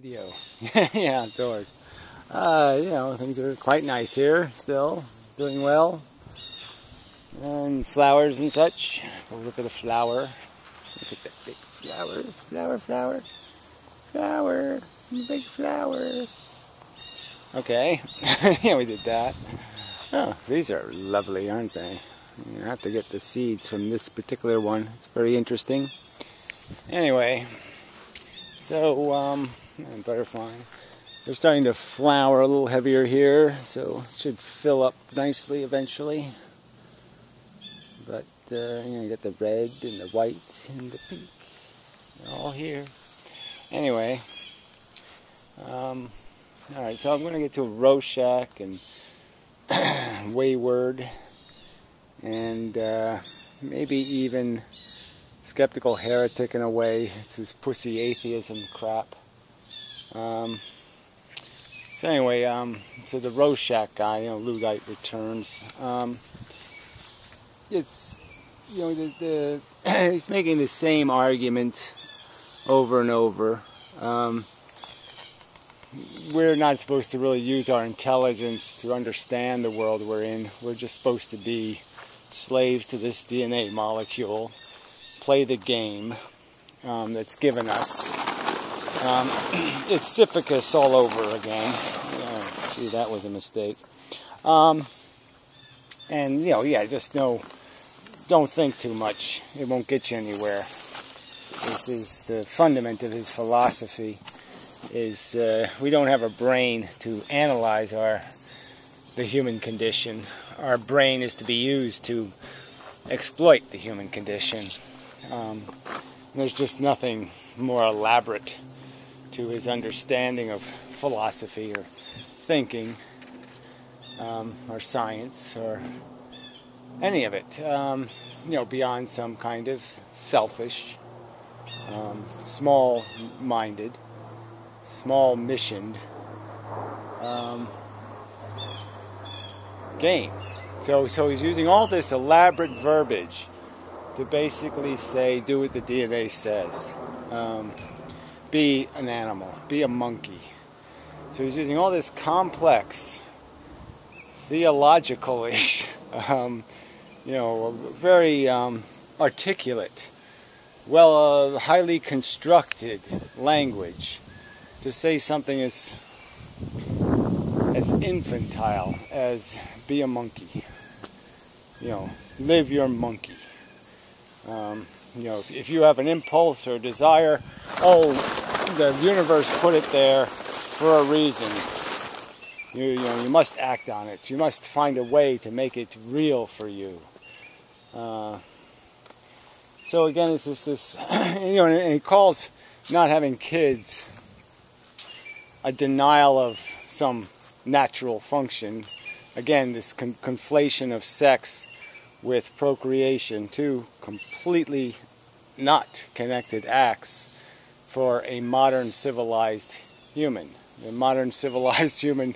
Video. Yeah, outdoors. Things are quite nice here still. Doing well. And flowers and such. We'll look at a flower. Look at that big flower. Flower. Big flower. Okay. Yeah, we did that. Oh, these are lovely, aren't they? You have to get the seeds from this particular one. It's very interesting. Anyway, so, butterfly. They're starting to flower a little heavier here, so it should fill up nicely eventually. But, you get the red and the white and the pink. They're all here. Anyway, alright, so I'm going to get to Rorschach and Wayward and maybe even Skeptical Heretic in a way. It's this pussy atheism crap. So anyway, so the Rorschach guy, Luddite returns. It's, he's making the same argument over and over. We're not supposed to really use our intelligence to understand the world we're in. We're just supposed to be slaves to this DNA molecule, play the game that's given us. It's Sisyphus all over again. Gee, that was a mistake. And, just don't think too much. It won't get you anywhere. This is the fundament of his philosophy, is we don't have a brain to analyze the human condition. Our brain is to be used to exploit the human condition. There's just nothing more elaborate to his understanding of philosophy or thinking or science or any of it, beyond some kind of selfish, small-minded, small-missioned game. So he's using all this elaborate verbiage to basically say, do what the DNA says. Be an animal. Be a monkey. So he's using all this complex, theological-ish, very articulate, highly constructed language to say something as infantile as be a monkey. Live your monkey. If you have an impulse or a desire, the universe put it there for a reason. You must act on it. You must find a way to make it real for you. So again, it's this, and he calls not having kids a denial of some natural function. Again, this conflation of sex with procreation, two completely not connected acts for a modern civilized human. The modern civilized human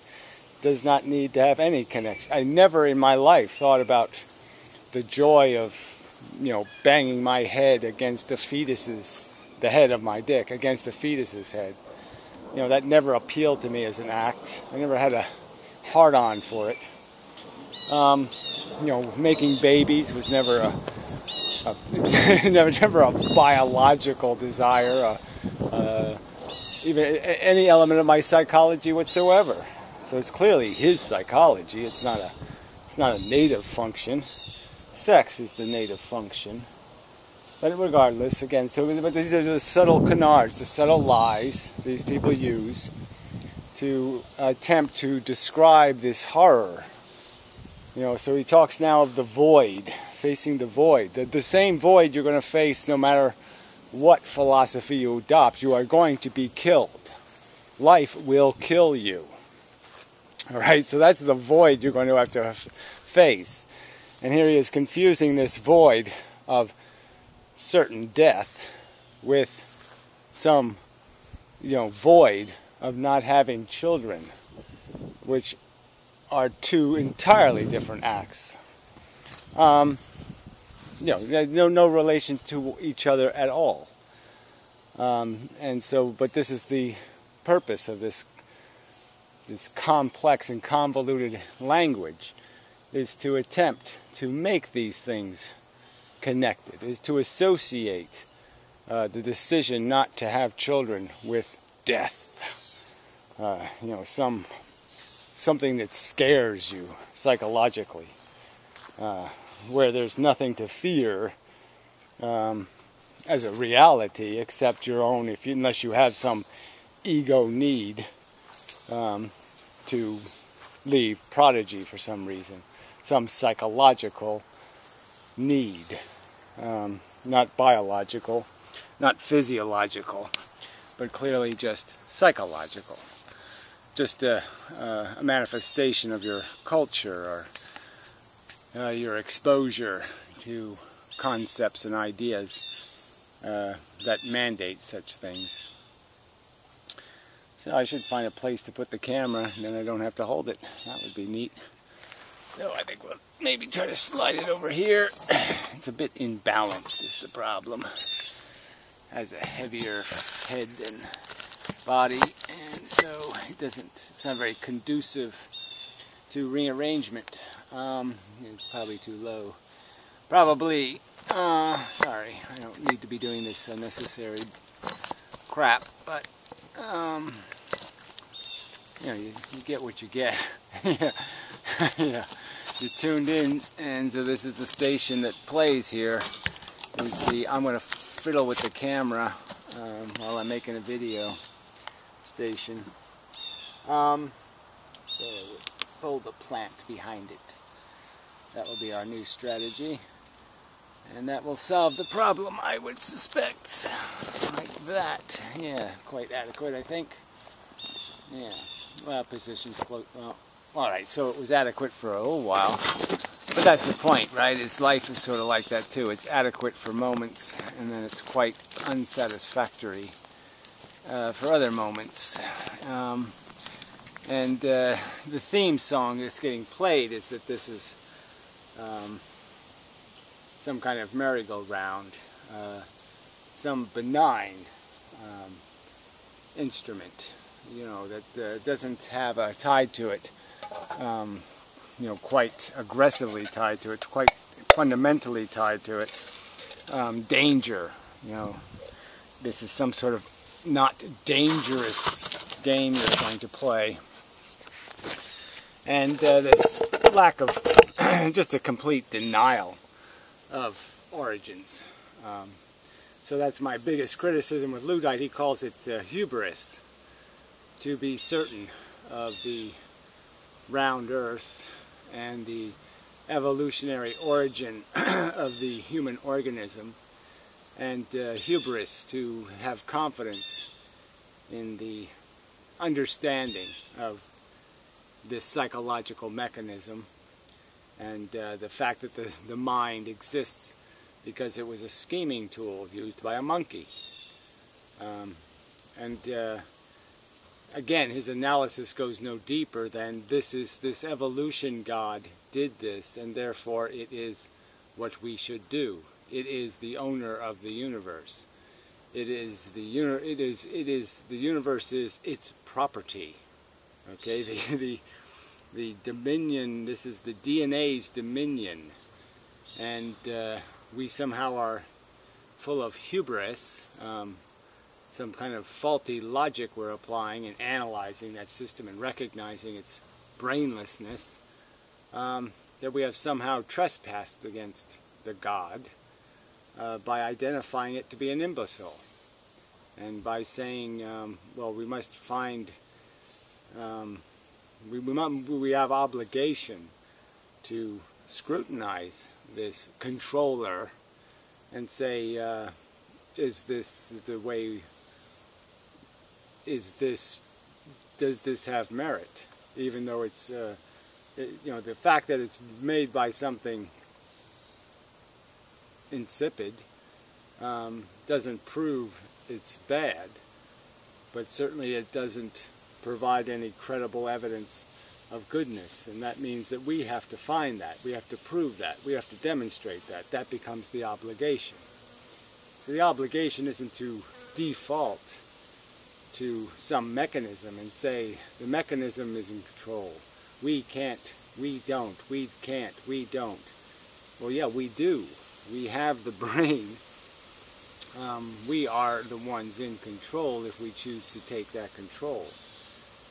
does not need to have any connection. I never in my life thought about the joy of, banging my head against the head of my dick against the fetus's head. That never appealed to me as an act. I never had a hard-on for it. Making babies was never a biological desire, even any element of my psychology whatsoever. So it's clearly his psychology. It's not a native function. Sex is the native function. But regardless, again, but these are the subtle canards, the subtle lies these people use to attempt to describe this horror. So he talks now of the void, facing the void. The same void you're going to face no matter what philosophy you adopt. You are going to be killed. Life will kill you. Alright, so that's the void you're going to have to face. And here he is confusing this void of certain death with some, void of not having children, which are two entirely different acts. No relation to each other at all. And so, but this is the purpose of this complex and convoluted language is to attempt to make these things connected, is to associate the decision not to have children with death. Something that scares you psychologically, where there's nothing to fear as a reality except your own, unless you have some ego need to leave prodigy for some reason, some psychological need, not biological, not physiological, but clearly just psychological. Just a manifestation of your culture or your exposure to concepts and ideas that mandate such things. So I should find a place to put the camera, and then I don't have to hold it. That would be neat. So I think we'll maybe try to slide it over here. It's a bit imbalanced is the problem. Has a heavier head than body, and so it's not very conducive to rearrangement. It's probably too low. Probably, sorry, I don't need to be doing this unnecessary crap, but, you get what you get. Yeah, you tuned in, and so this is the station that plays here. I'm going to fiddle with the camera while I'm making a video station. So fold the plant behind it. That will be our new strategy, and that will solve the problem, I would suspect. Like that. Yeah, quite adequate, I think. Yeah. Well, positions close. Well, all right. So it was adequate for a little while, but that's the point, right? Life is sort of like that too. It's adequate for moments, and then it's quite unsatisfactory for other moments. And the theme song that's getting played is that this is some kind of merry-go-round, some benign instrument, that doesn't have a tie to it, quite aggressively tied to it, quite fundamentally tied to it. Danger, this is some sort of not dangerous game you're trying to play. And this lack of just a complete denial of origins. So that's my biggest criticism with Luddite. He calls it hubris, to be certain of the round earth and the evolutionary origin of the human organism, and hubris, to have confidence in the understanding of this psychological mechanism, and the fact that the mind exists because it was a scheming tool used by a monkey. Again, his analysis goes no deeper than this evolution God did this, and therefore it is what we should do. It is the owner of the universe. The universe is its property. Okay, the dominion. This is the DNA's dominion, and we somehow are full of hubris. Some kind of faulty logic we're applying and analyzing that system and recognizing its brainlessness, that we have somehow trespassed against the God by identifying it to be an imbecile, and by saying, well, we must find, we have obligation to scrutinize this controller and say, is this the way? Does this have merit? Even though it's, the fact that it's made by something insipid doesn't prove it's bad, but certainly it doesn't provide any credible evidence of goodness, and that means that we have to find that, we have to prove that, we have to demonstrate that. That becomes the obligation. So the obligation isn't to default to some mechanism and say the mechanism is in control. We can't, we don't, we can't, we don't. Well, yeah, we do. We have the brain. We are the ones in control if we choose to take that control.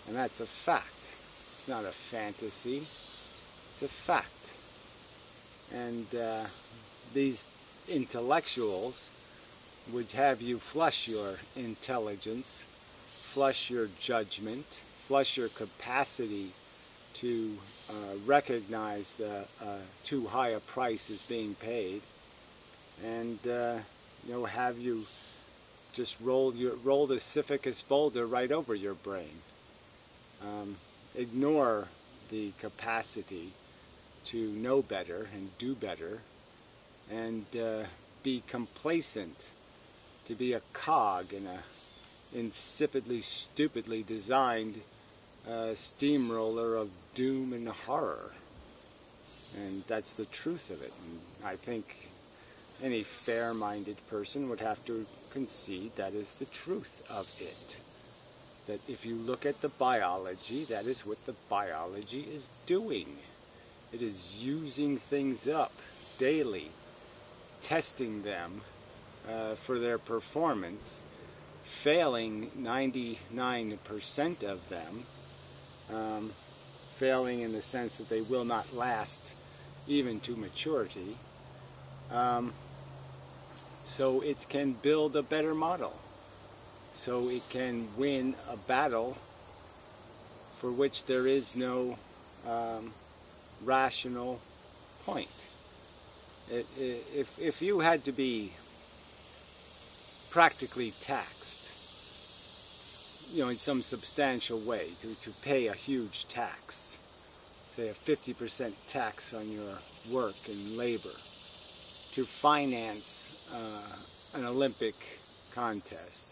And that's a fact. It's not a fantasy. It's a fact. And these intellectuals would have you flush your intelligence, flush your judgment, flush your capacity to recognize the too high a price is being paid, and have you just roll the Sisyphus boulder right over your brain. Ignore the capacity to know better and do better, and be complacent, to be a cog in a insipidly, stupidly designed steamroller of doom and horror. And that's the truth of it. And I think any fair-minded person would have to concede that is the truth of it. That if you look at the biology, that is what the biology is doing. It is using things up daily, testing them for their performance, failing 99% of them, failing in the sense that they will not last even to maturity, so it can build a better model, so it can win a battle for which there is no rational point. If you had to be practically taxed, in some substantial way, to pay a huge tax, say a 50% tax on your work and labor, to finance an Olympic contest,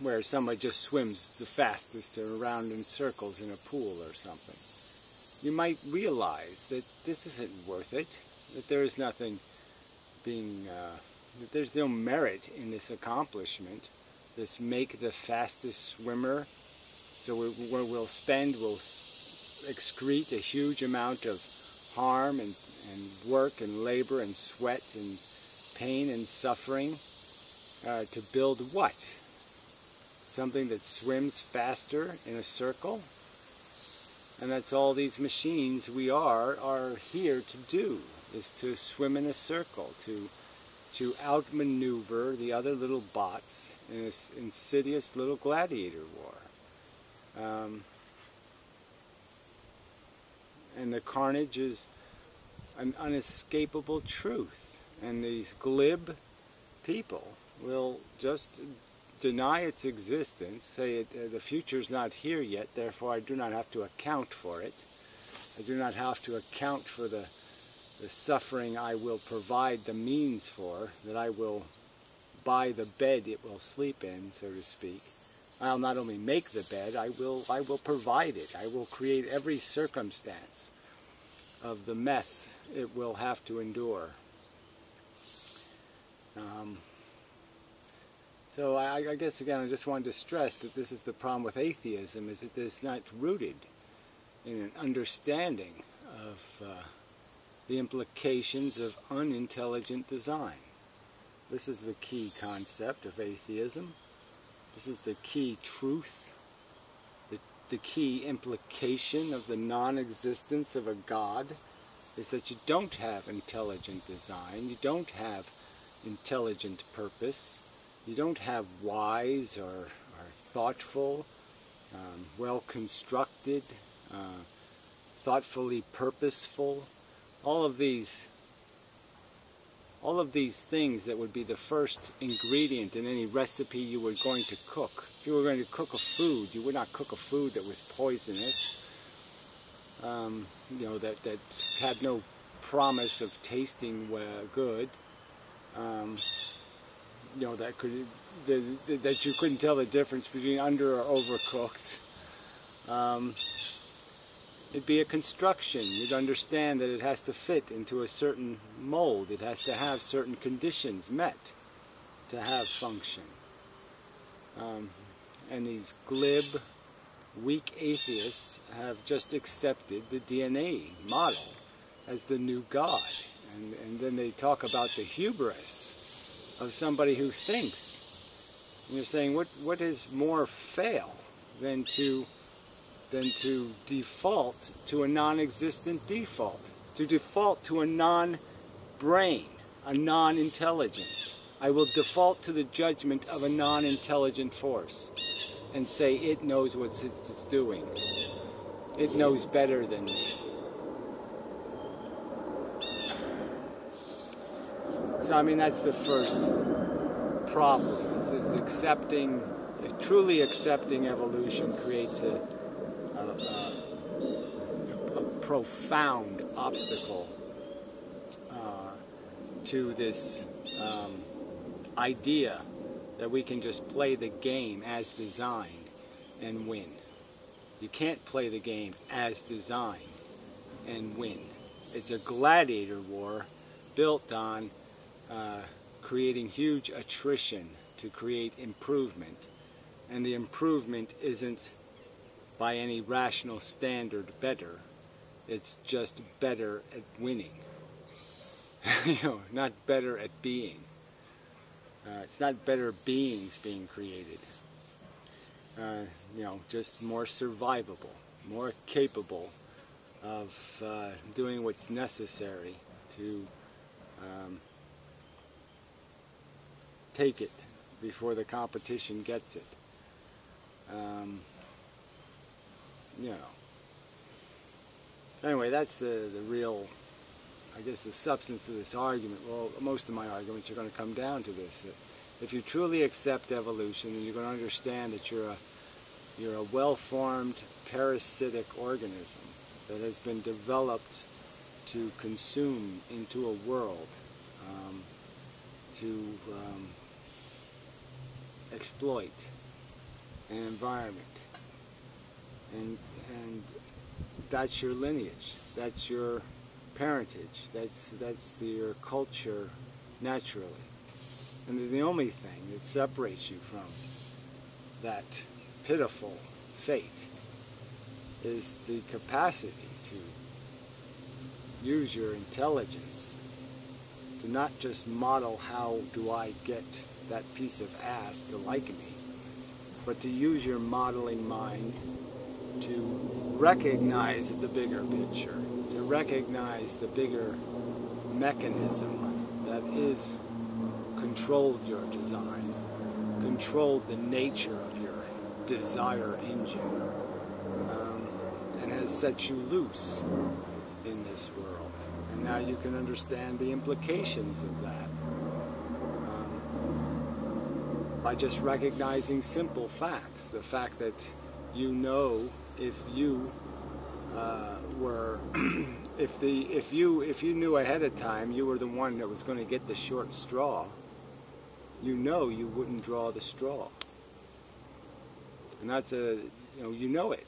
where somebody just swims the fastest around in circles in a pool or something, you might realize that this isn't worth it, that there is nothing being, that there's no merit in this accomplishment, this make the fastest swimmer. So we'll excrete a huge amount of harm and work and labor and sweat and pain and suffering to build what? Something that swims faster in a circle? And that's all these machines we are here to do, is to swim in a circle, to outmaneuver the other little bots in this insidious little gladiator war. And the carnage is an unescapable truth, and these glib people will just deny its existence, say the future's not here yet, therefore I do not have to account for it. I do not have to account for the suffering I will provide the means for, that I will buy the bed it will sleep in, so to speak. I'll not only make the bed, I will provide it. I will create every circumstance of the mess it will have to endure. So I guess again I just wanted to stress that this is the problem with atheism, is that it's not rooted in an understanding of the implications of unintelligent design. This is the key concept of atheism. This is the key truth, the key implication of the non-existence of a God, is that you don't have intelligent design, you don't have intelligent purpose, you don't have wise or thoughtful, well-constructed, thoughtfully purposeful, all of these things that would be the first ingredient in any recipe you were going to cook. If you were going to cook a food, you would not cook a food that was poisonous, that had no promise of tasting good, that you couldn't tell the difference between under or overcooked. It'd be a construction. You'd understand that it has to fit into a certain mold. It has to have certain conditions met to have function. And these glib, weak atheists have just accepted the DNA model as the new God. And then they talk about the hubris of somebody who thinks. And you're saying, what is more fail than to default to a non-existent default, to default to a non-brain, a non-intelligence. I will default to the judgment of a non-intelligent force and say it knows what it's doing. It knows better than me. So, I mean, that's the first problem, is accepting, truly accepting evolution creates a profound obstacle to this idea that we can just play the game as designed and win. You can't play the game as designed and win. It's a gladiator war built on creating huge attrition to create improvement, and the improvement isn't by any rational standard better. It's just better at winning. Not better at being. It's not better beings being created. Just more survivable, more capable of doing what's necessary to take it before the competition gets it. Anyway, that's the real, I guess, the substance of this argument. Well, most of my arguments are going to come down to this. If you truly accept evolution, then you're going to understand that you're a well-formed parasitic organism that has been developed to consume into a world, to exploit an environment, and that's your lineage, that's your parentage, that's your culture naturally. And the only thing that separates you from that pitiful fate is the capacity to use your intelligence to not just model how do I get that piece of ass to like me, but to use your modeling mind to recognize the bigger picture, to recognize the bigger mechanism that is controlled your design, controlled the nature of your desire engine, and has set you loose in this world. And now you can understand the implications of that by just recognizing simple facts. The fact that you know if you if you knew ahead of time you were the one that was going to get the short straw, you know you wouldn't draw the straw. And that's you know it.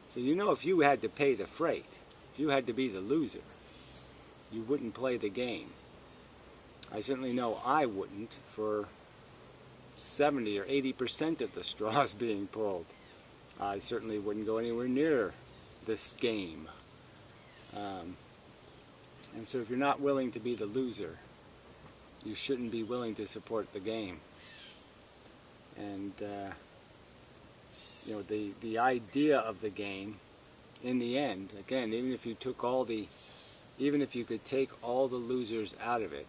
So you know if you had to pay the freight, if you had to be the loser, you wouldn't play the game. I certainly know I wouldn't for 70 or 80% of the straws being pulled. I certainly wouldn't go anywhere near this game. And so if you're not willing to be the loser, you shouldn't be willing to support the game. And the idea of the game, in the end, again, even if you could take all the losers out of it,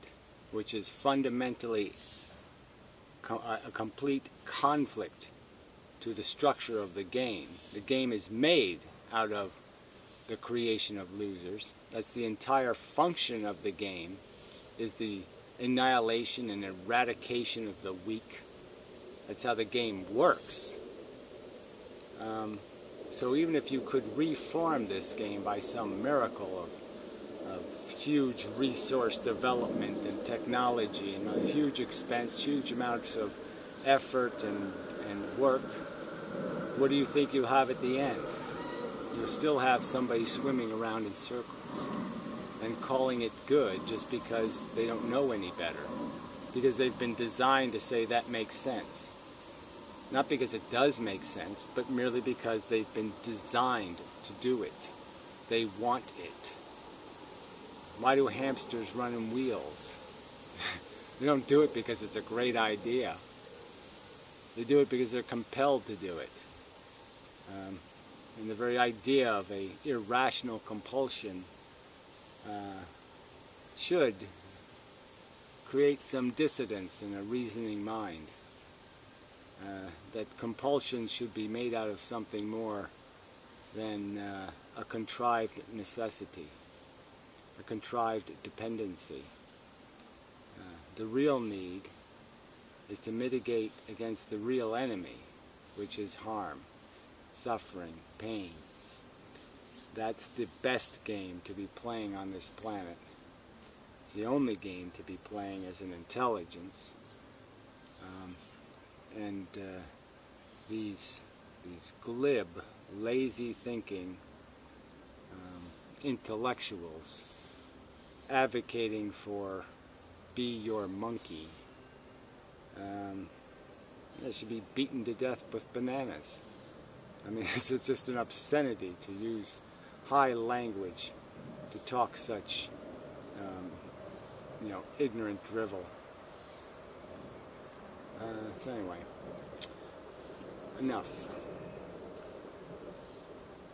which is fundamentally a complete conflict to the structure of the game. The game is made out of the creation of losers. That's the entire function of the game, is the annihilation and eradication of the weak. That's how the game works. So even if you could reform this game by some miracle of huge resource development and technology and a huge expense, huge amounts of effort and work, what do you think you'll have at the end? You'll still have somebody swimming around in circles and calling it good just because they don't know any better, because they've been designed to say that makes sense. Not because it does make sense, but merely because they've been designed to do it. They want it. Why do hamsters run in wheels? They don't do it because it's a great idea. They do it because they're compelled to do it. And the very idea of an irrational compulsion should create some dissonance in a reasoning mind. That compulsion should be made out of something more than a contrived necessity, a contrived dependency. The real need is to mitigate against the real enemy, which is harm, suffering, pain. That's the best game to be playing on this planet. It's the only game to be playing as an intelligence. These glib, lazy thinking intellectuals advocating for be your monkey, they should be beaten to death with bananas. I mean, it's just an obscenity to use high language to talk such, ignorant drivel. So anyway, enough.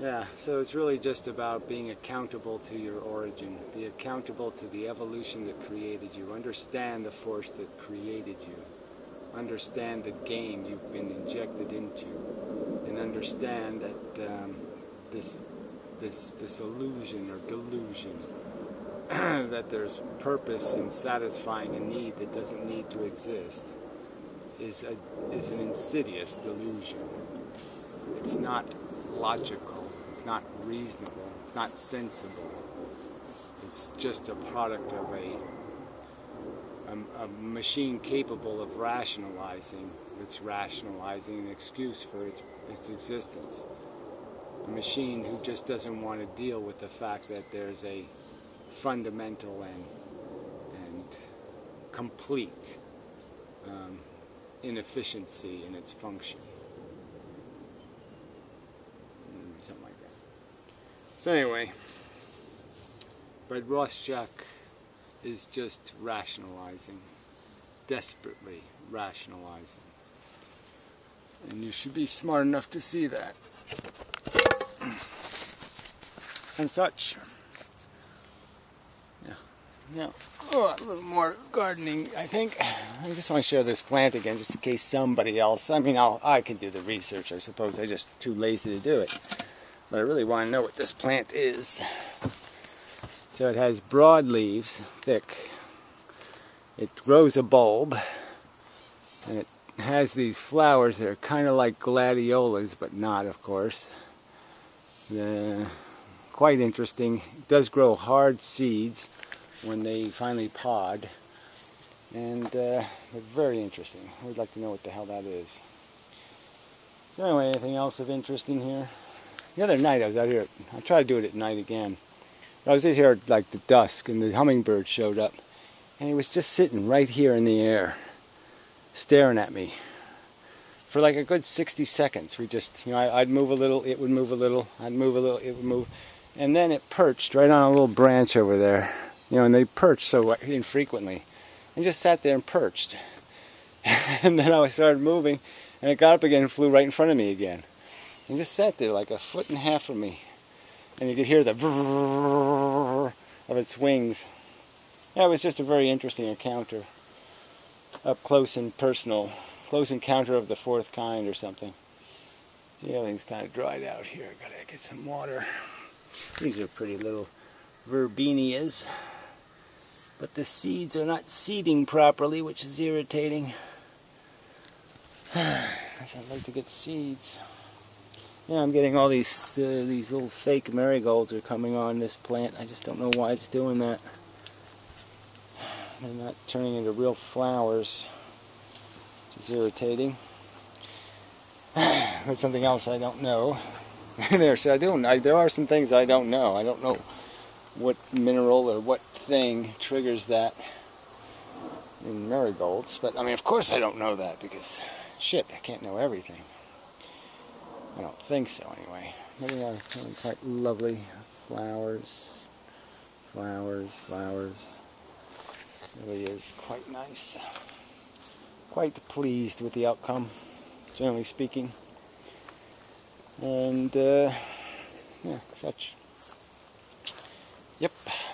Yeah, so it's really just about being accountable to your origin. Be accountable to the evolution that created you. Understand the force that created you. Understand the game you've been injected into. And understand that this illusion or delusion that there's purpose in satisfying a need that doesn't need to exist is an insidious delusion. It's not logical, it's not reasonable, it's not sensible. It's just a product of a machine capable of rationalizing. It's rationalizing an excuse for its existence. A machine who just doesn't want to deal with the fact that there's a fundamental and complete inefficiency in its function. Something like that. So anyway, but Rorschach is just rationalizing, desperately rationalizing. And you should be smart enough to see that. And such. Yeah. Oh, a little more gardening, I think. I just want to show this plant again, just in case somebody else. I mean, I can do the research, I suppose. I'm just too lazy to do it. But I really want to know what this plant is. So it has broad leaves, thick. It grows a bulb, and it has these flowers that are kind of like gladiolas, but not, of course. Quite interesting. It does grow hard seeds when they finally pod, and they're very interesting. I would like to know what the hell that is. So anyway, anything else of interest in here? The other night I was out here, I'll try to do it at night again. I was out here at like the dusk, and the hummingbird showed up, and he was just sitting right here in the air, staring at me for like a good 60 seconds. We just, I'd move a little, it would move a little, I'd move a little, it would move, and then it perched right on a little branch over there. And they perched so infrequently, and just sat there and perched. And then I started moving, and it got up again and flew right in front of me again, and just sat there like a foot and a half from me, and you could hear the brrrr of its wings. Yeah, it was just a very interesting encounter, up close and personal, close encounter of the fourth kind or something. See, everything's kind of dried out here. Gotta get some water. These are pretty little verbenias. But the seeds are not seeding properly, which is irritating. I'd like to get seeds. Yeah, I'm getting all these little fake marigolds are coming on this plant. I just don't know why it's doing that. They're not turning into real flowers, which is irritating. But something else I don't know. There are some things I don't know. I don't know what mineral or what thing triggers that in marigolds, but I mean, of course I don't know that, because Shit, I can't know everything. I don't think so, anyway. But yeah, quite lovely flowers. Flowers. Really is quite nice. Quite pleased with the outcome, generally speaking. And, yeah, such. Yep,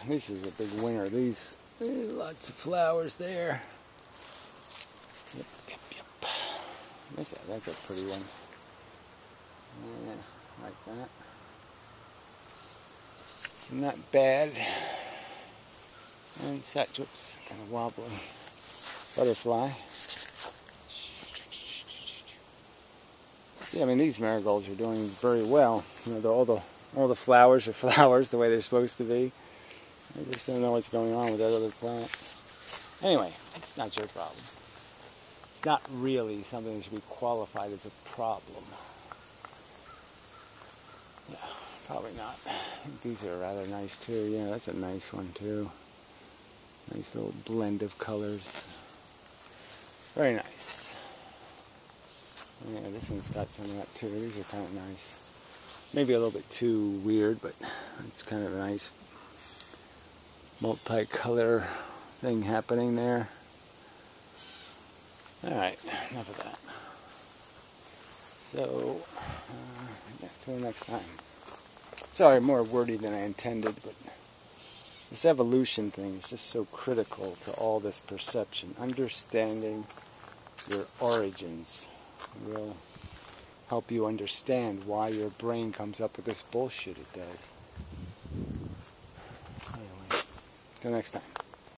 this is a big winner. These, lots of flowers there. Yep. That's a pretty one. Yeah, like that. It's not bad. And such, whoops, kind of wobbly. Butterfly. Yeah, I mean, these marigolds are doing very well. You know, all the flowers are flowers the way they're supposed to be. I just don't know what's going on with that other plant. Anyway, it's not your problem. It's not really something that should be qualified as a problem. Yeah, probably not. I think these are rather nice too. Yeah, that's a nice one too. Nice little blend of colors. Very nice. Yeah, this one's got some of that too. These are kind of nice. Maybe a little bit too weird, but it's kind of a nice multicolor thing happening there. Alright, enough of that. So, yeah, till next time. Sorry, more wordy than I intended, but this evolution thing is just so critical to all this perception. Understanding your origins will help you understand why your brain comes up with this bullshit it does. Anyway, till next time.